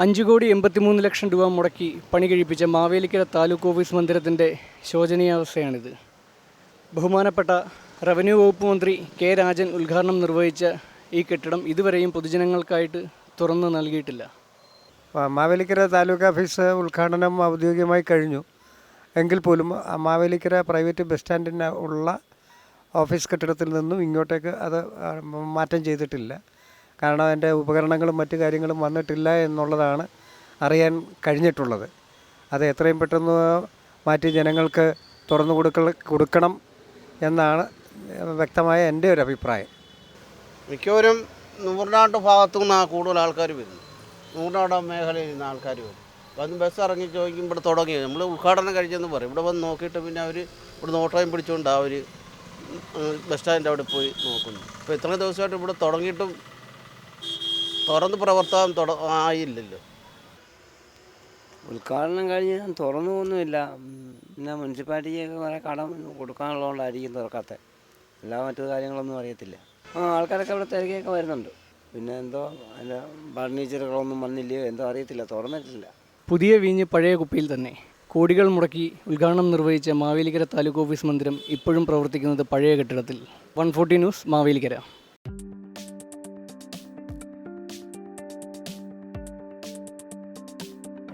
5,83,00,000 രൂപ മുടക്കി പണി കഴിപ്പിച്ച മാവേലിക്കര താലൂക്ക് ഓഫീസ് മന്ദിരത്തിൻ്റെ ശോചനീയാവസ്ഥയാണിത്. ബഹുമാനപ്പെട്ട റവന്യൂ വകുപ്പ് മന്ത്രി കെ രാജൻ ഉദ്ഘാടനം നിർവഹിച്ച ഈ കെട്ടിടം ഇതുവരെയും പൊതുജനങ്ങൾക്കായിട്ട് തുറന്നു നൽകിയിട്ടില്ല. മാവേലിക്കര താലൂക്ക് ഓഫീസ് ഉദ്ഘാടനം ഔദ്യോഗികമായി കഴിഞ്ഞു. എങ്കിൽ പോലും മാവേലിക്കര പ്രൈവറ്റ് ബസ് സ്റ്റാൻഡിന് ഉള്ള ഓഫീസ് കെട്ടിടത്തിൽ നിന്നും ഇങ്ങോട്ടേക്ക് അത് മാറ്റം ചെയ്തിട്ടില്ല. കാരണം അതിൻ്റെ ഉപകരണങ്ങളും മറ്റു കാര്യങ്ങളും വന്നിട്ടില്ല എന്നുള്ളതാണ് അറിയാൻ കഴിഞ്ഞിട്ടുള്ളത്. അത് എത്രയും പെട്ടെന്ന് മാറ്റി ജനങ്ങൾക്ക് തുറന്നു കൊടുക്കണം എന്നാണ് വ്യക്തമായ എൻ്റെ ഒരു അഭിപ്രായം. മിക്കവരും നൂറിനാട്ട് ഭാഗത്തു നിന്നാണ് കൂടുതൽ ആൾക്കാർ വരുന്നത്. നൂറിനാട് മേഖലയിൽ നിന്ന് ആൾക്കാർ വരും. വന്ന് ബസ് ഇറങ്ങി ചോദിക്കും ഇവിടെ തുടങ്ങി നമ്മൾ ഉദ്ഘാടനം കഴിച്ചെന്ന് പറയും. ഇവിടെ വന്ന് നോക്കിയിട്ട് പിന്നെ അവർ ഇവിടെ ഓട്ടോയും പിടിച്ചുകൊണ്ട് അവർ ബസ് സ്റ്റാൻഡിൻ്റെ അവിടെ പോയി നോക്കുന്നു. ഇപ്പോൾ ഇത്രയും ദിവസമായിട്ട് ഇവിടെ തുടങ്ങിയിട്ടും തുറന്ന് പ്രവർത്തനം ആയില്ലല്ലോ. ഉദ്ഘാടനം കഴിഞ്ഞ് തുറന്നു പോകുന്നുമില്ല. പിന്നെ മുനിസിപ്പാലിറ്റിക്ക് കുറേ കടം കൊടുക്കാനുള്ളതുകൊണ്ടായിരിക്കും തുറക്കാത്തത്. എല്ലാ മറ്റു കാര്യങ്ങളൊന്നും അറിയത്തില്ല. ആൾക്കാരൊക്കെ ഇവിടെ തിരക്കൊക്കെ വരുന്നുണ്ട്. പിന്നെ എന്തോ അതിൻ്റെ ഫർണിച്ചറുകളൊന്നും വന്നില്ലയോ എന്തോ അറിയത്തില്ല, തുറന്നിട്ടില്ല. പുതിയ വീഞ്ഞ് പഴയ കുപ്പിയിൽ തന്നെ. കോടികൾ മുടക്കി ഉദ്ഘാടനം നിർവഹിച്ച മാവേലിക്കര താലൂക്ക് ഓഫീസ് മന്ദിരം ഇപ്പോഴും പ്രവർത്തിക്കുന്നത് പഴയ കെട്ടിടത്തിൽ. 140 ന്യൂസ്, മാവേലിക്കര.